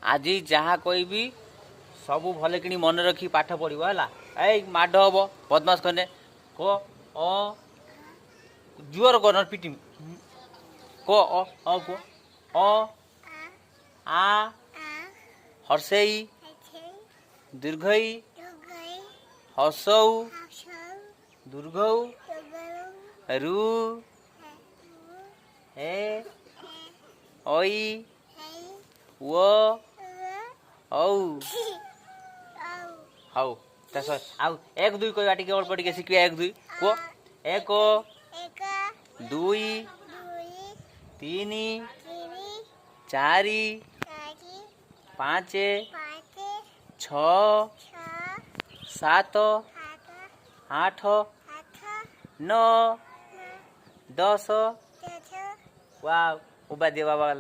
आज जहाँ कोई भी सबू भले कि मन रखी पाठ पढ़व है। ए माड हम बदमाश कने को अ जुआर कर पिटी को अ को अ आ हर्षई दीर्घई हसौ दुर्घौ रु हे ओई वो औ हाउ तस आउ एक दुई कोई बाटी केवल पड़ी के शिखिया एक दुई को एक दुई तीन चारि पाँच छ सात आठ नौ 10 वाह उबा दे बाबा